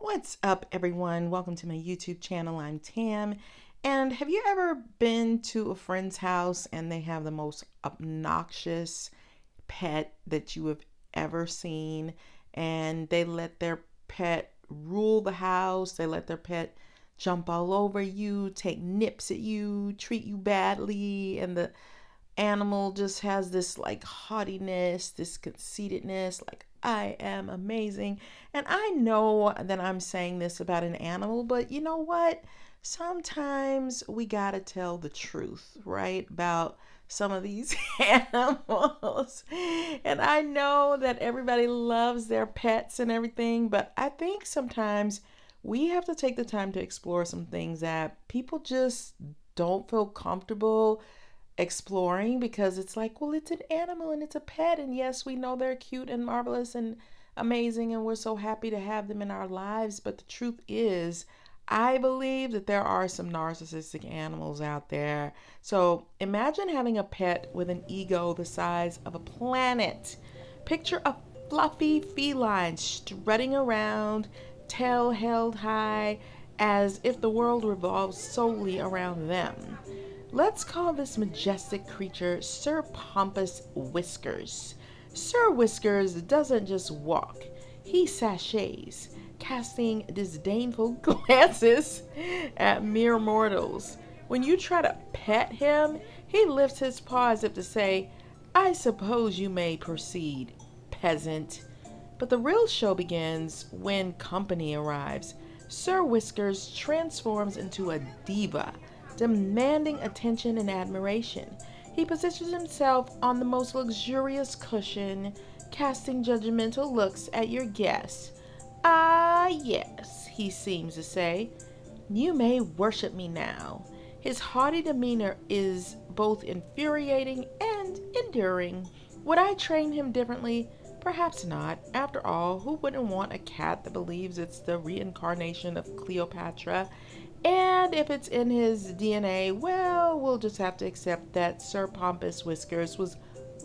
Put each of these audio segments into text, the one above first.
What's up, everyone? Welcome to my YouTube channel. I'm Tam. And have you ever been to a friend's house and they have the most obnoxious pet that you have ever seen? And they let their pet rule the house. They let their pet jump all over you, take nips at you, treat you badly. And the animal just has this haughtiness, this conceitedness, like I am amazing. And I know that I'm saying this about an animal, but you know what? Sometimes we gotta tell the truth, right? About some of these animals. And I know that everybody loves their pets and everything, but I think sometimes we have to take the time to explore some things that people just don't feel comfortable exploring because it's like, well, it's an animal and it's a pet. And yes, we know they're cute and marvelous and amazing, and we're so happy to have them in our lives. But the truth is, I believe that there are some narcissistic animals out there. So imagine having a pet with an ego the size of a planet. Picture a fluffy feline strutting around, tail held high, as if the world revolves solely around them. Let's call this majestic creature Sir Pompous Whiskers. Sir Whiskers doesn't just walk, he sashays, casting disdainful glances at mere mortals. When you try to pet him, he lifts his paw as if to say, I suppose you may proceed, peasant. But the real show begins when company arrives. Sir Whiskers transforms into a diva, demanding attention and admiration. He positions himself on the most luxurious cushion, casting judgmental looks at your guests. Ah, yes, he seems to say, you may worship me now. His haughty demeanor is both infuriating and endearing. Would I train him differently? Perhaps not. After all, who wouldn't want a cat that believes it's the reincarnation of Cleopatra? And if it's in his DNA, well, we'll just have to accept that Sir Pompous Whiskers was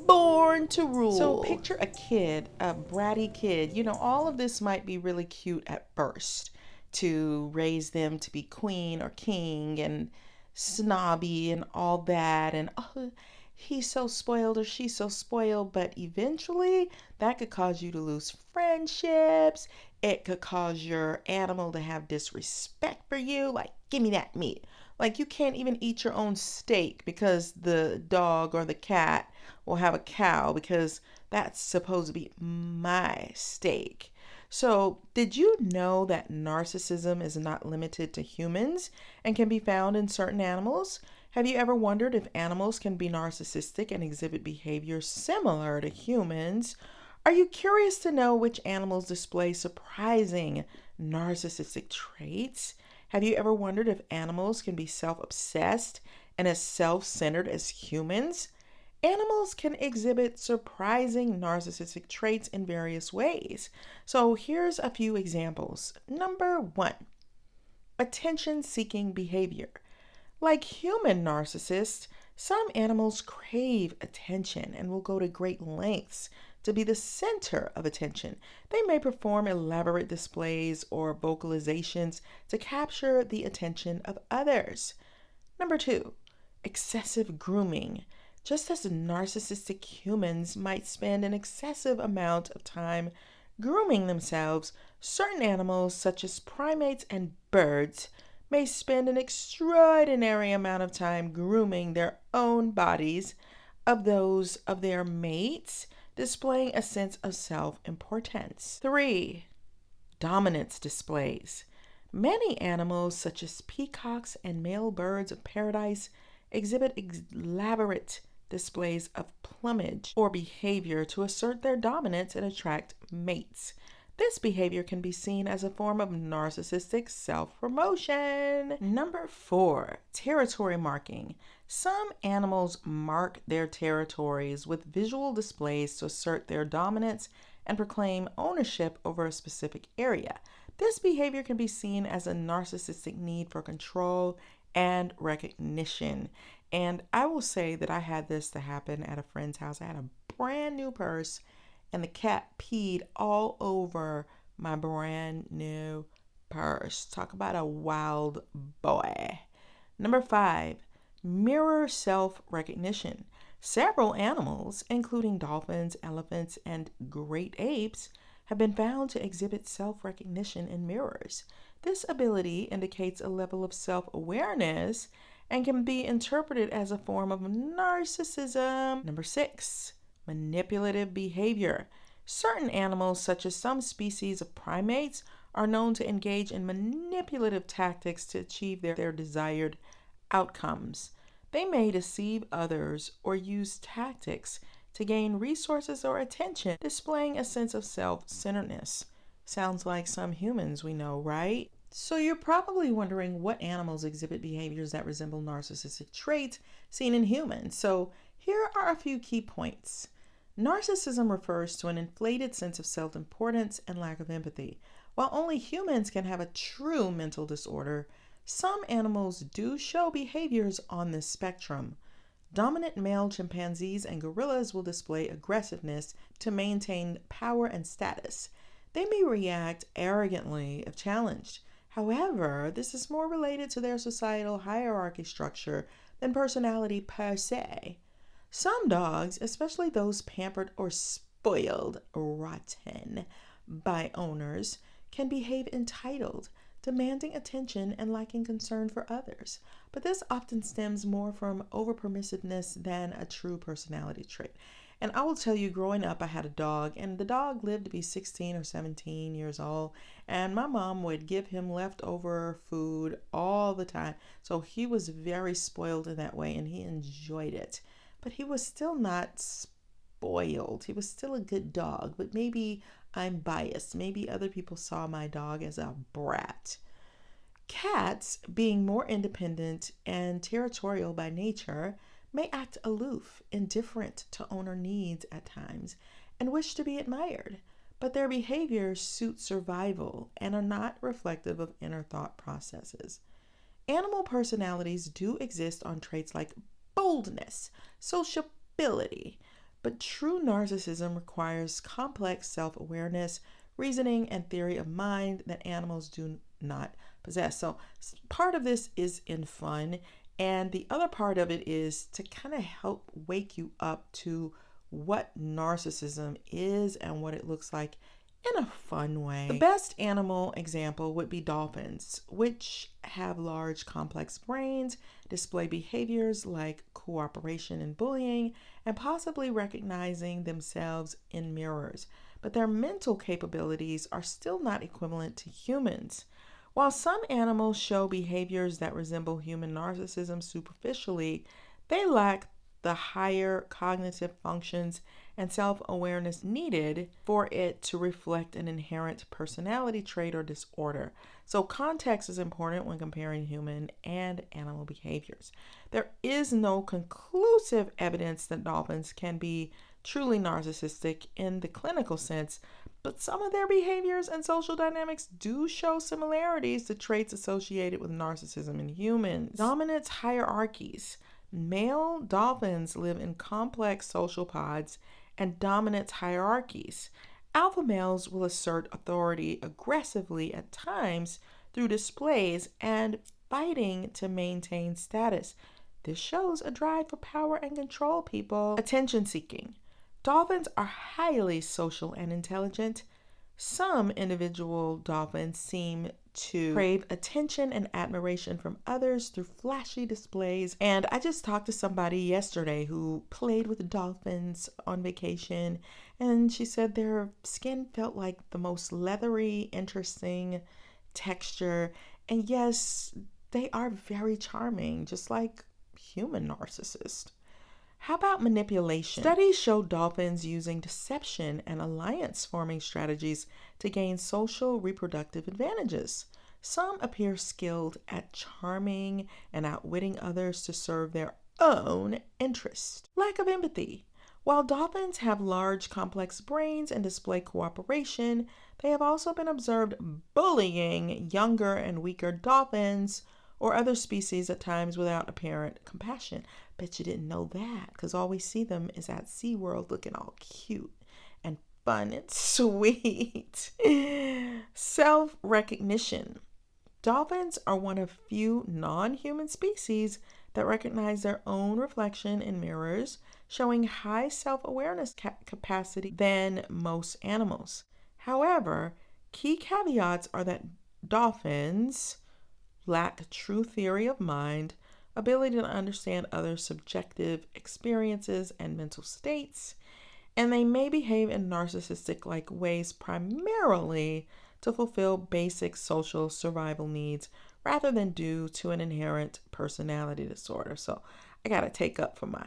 born to rule. So picture a kid, a bratty kid. You know, all of this might be really cute at first, to raise them to be queen or king and snobby and all that. And oh, he's so spoiled or she's so spoiled. But eventually that could cause you to lose friendships. It could cause your animal to have disrespect for you. Like, give me that meat. Like, you can't even eat your own steak because the dog or the cat will have a cow because that's supposed to be my steak. So, did you know that narcissism is not limited to humans and can be found in certain animals? Have you ever wondered if animals can be narcissistic and exhibit behavior similar to humans? Are you curious to know which animals display surprising narcissistic traits? Have you ever wondered if animals can be self-obsessed and as self-centered as humans? Animals can exhibit surprising narcissistic traits in various ways. So here's a few examples. Number 1, attention-seeking behavior. Like human narcissists, some animals crave attention and will go to great lengths to be the center of attention. They may perform elaborate displays or vocalizations to capture the attention of others. Number 2, excessive grooming. Just as narcissistic humans might spend an excessive amount of time grooming themselves, certain animals, such as primates and birds, may spend an extraordinary amount of time grooming their own bodies of those of their mates, displaying a sense of self-importance. 3, dominance displays. Many animals, such as peacocks and male birds of paradise, exhibit elaborate displays of plumage or behavior to assert their dominance and attract mates. This behavior can be seen as a form of narcissistic self-promotion. Number 4, territory marking. Some animals mark their territories with visual displays to assert their dominance and proclaim ownership over a specific area. This behavior can be seen as a narcissistic need for control and recognition. And I will say that I had this to happen at a friend's house. I had a brand new purse and the cat peed all over my brand new burst. Talk about a wild boy. Number 5, mirror self-recognition. Several animals, including dolphins, elephants, and great apes, have been found to exhibit self-recognition in mirrors. This ability indicates a level of self-awareness and can be interpreted as a form of narcissism. Number 6, manipulative behavior. Certain animals, such as some species of primates, are known to engage in manipulative tactics to achieve their desired outcomes. They may deceive others or use tactics to gain resources or attention, displaying a sense of self-centeredness. Sounds like some humans we know, right? So you're probably wondering what animals exhibit behaviors that resemble narcissistic traits seen in humans. So here are a few key points. Narcissism refers to an inflated sense of self-importance and lack of empathy. While only humans can have a true mental disorder, some animals do show behaviors on this spectrum. Dominant male chimpanzees and gorillas will display aggressiveness to maintain power and status. They may react arrogantly if challenged. However, this is more related to their societal hierarchy structure than personality per se. Some dogs, especially those pampered or spoiled rotten by owners, can behave entitled, demanding attention and lacking concern for others. But this often stems more from overpermissiveness than a true personality trait. And I will tell you, growing up, I had a dog, and the dog lived to be 16 or 17 years old, and my mom would give him leftover food all the time. So he was very spoiled in that way, and he enjoyed it. But he was still not spoiled. He was still a good dog, but maybe I'm biased. Maybe other people saw my dog as a brat. Cats, being more independent and territorial by nature, may act aloof, indifferent to owner needs at times, and wish to be admired, but their behaviors suit survival and are not reflective of inner thought processes. Animal personalities do exist on traits like boldness, sociability, but true narcissism requires complex self-awareness, reasoning, and theory of mind that animals do not possess. So part of this is in fun, and the other part of it is to kind of help wake you up to what narcissism is and what it looks like in a fun way. The best animal example would be dolphins, which have large, complex brains, display behaviors like cooperation and bullying, and possibly recognizing themselves in mirrors. But their mental capabilities are still not equivalent to humans. While some animals show behaviors that resemble human narcissism superficially, they lack the higher cognitive functions and self-awareness needed for it to reflect an inherent personality trait or disorder. So context is important when comparing human and animal behaviors. There is no conclusive evidence that dolphins can be truly narcissistic in the clinical sense, but some of their behaviors and social dynamics do show similarities to traits associated with narcissism in humans. Dominance hierarchies. Male dolphins live in complex social pods and dominance hierarchies. Alpha males will assert authority aggressively at times through displays and fighting to maintain status. This shows a drive for power and control, people. Attention seeking. Dolphins are highly social and intelligent. Some individual dolphins seem to crave attention and admiration from others through flashy displays. And I just talked to somebody yesterday who played with dolphins on vacation, and she said their skin felt like the most leathery, interesting texture. And yes, they are very charming, just like human narcissists. How about manipulation? Studies show dolphins using deception and alliance-forming strategies to gain social reproductive advantages. Some appear skilled at charming and outwitting others to serve their own interest. Lack of empathy. While dolphins have large, complex brains and display cooperation, they have also been observed bullying younger and weaker dolphins or other species at times without apparent compassion. Bet you didn't know that, because all we see them is at SeaWorld looking all cute and fun and sweet. Self-recognition. Dolphins are one of few non-human species that recognize their own reflection in mirrors, showing high self-awareness capacity than most animals. However, key caveats are that dolphins lack true theory of mind, ability to understand others' subjective experiences and mental states, and they may behave in narcissistic-like ways primarily to fulfill basic social survival needs rather than due to an inherent personality disorder. So I gotta take up for my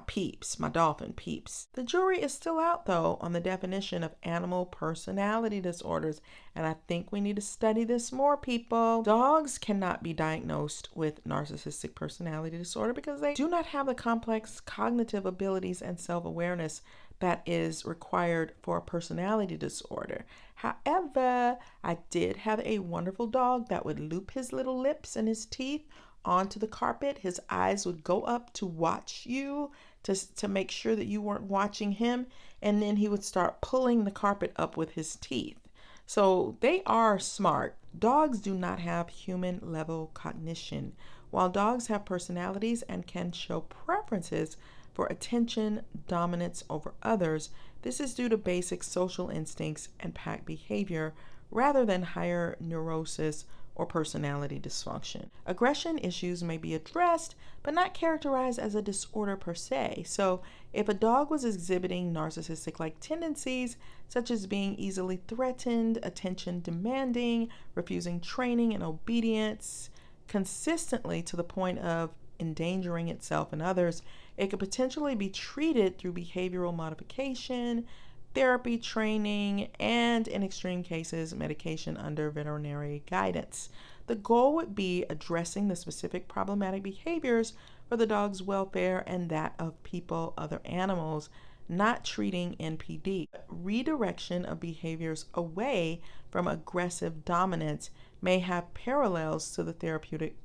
peeps, my dolphin peeps. The jury is still out, though, on the definition of animal personality disorders, and I think we need to study this more, people. Dogs cannot be diagnosed with narcissistic personality disorder because they do not have the complex cognitive abilities and self-awareness that is required for a personality disorder. However, I did have a wonderful dog that would loop his little lips and his teeth onto the carpet. His eyes would go up to watch you, to make sure that you weren't watching him, and then he would start pulling the carpet up with his teeth. So they are smart. Dogs do not have human level cognition. While dogs have personalities and can show preferences for attention dominance over others, this is due to basic social instincts and pack behavior rather than higher neurosis or personality dysfunction. Aggression issues may be addressed, but not characterized as a disorder per se. So if a dog was exhibiting narcissistic-like tendencies, such as being easily threatened, attention demanding, refusing training and obedience consistently to the point of endangering itself and others, it could potentially be treated through behavioral modification, therapy training, and in extreme cases, medication under veterinary guidance. The goal would be addressing the specific problematic behaviors for the dog's welfare and that of people, other animals, not treating NPD. Redirection of behaviors away from aggressive dominance may have parallels to the therapeutic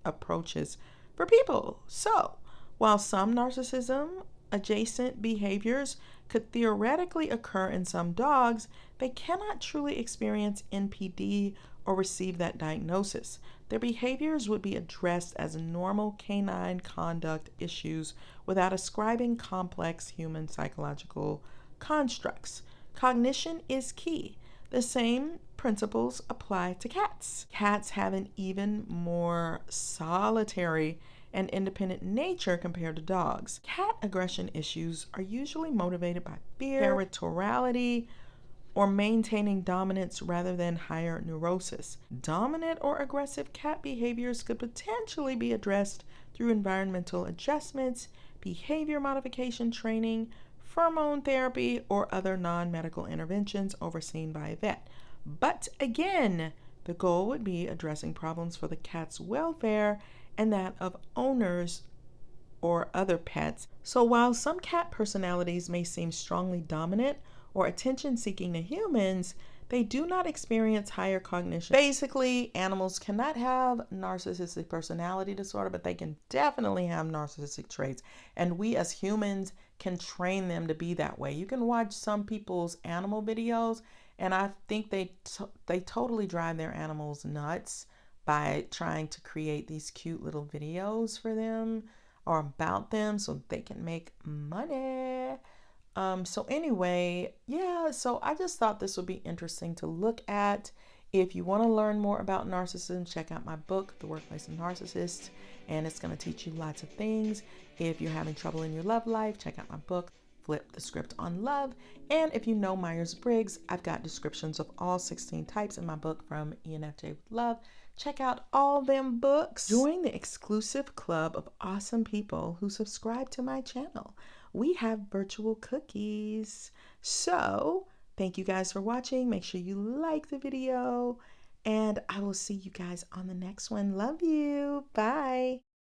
approaches for people. So, while some narcissism adjacent behaviors could theoretically occur in some dogs, they cannot truly experience NPD or receive that diagnosis. Their behaviors would be addressed as normal canine conduct issues without ascribing complex human psychological constructs. Cognition is key. The same principles apply to cats. Cats have an even more solitary and independent nature compared to dogs. Cat aggression issues are usually motivated by fear, territoriality, or maintaining dominance rather than higher neurosis. Dominant or aggressive cat behaviors could potentially be addressed through environmental adjustments, behavior modification training, pheromone therapy, or other non-medical interventions overseen by a vet. But again, the goal would be addressing problems for the cat's welfare and that of owners or other pets. So while some cat personalities may seem strongly dominant or attention-seeking to humans, they do not experience higher cognition. Basically, animals cannot have narcissistic personality disorder, but they can definitely have narcissistic traits. And we as humans can train them to be that way. You can watch some people's animal videos, and I think they totally drive their animals nuts by trying to create these cute little videos for them or about them so they can make money. So anyway, yeah, so I just thought this would be interesting to look at. If you want to learn more about narcissism, check out my book, The Workplace NaRCISSiST, and it's going to teach you lots of things. If you're having trouble in your love life, check out my book, Flip the Script on Love. And if you know MYERS-BRIGGS, I've got descriptions of all 16 types in my book, From ENFJ with Love. Check out all them books. Join the exclusive club of awesome people who subscribe to my channel. We have virtual cookies. So thank you guys for watching. Make sure you like the video, and I will see you guys on the next one. Love you. Bye.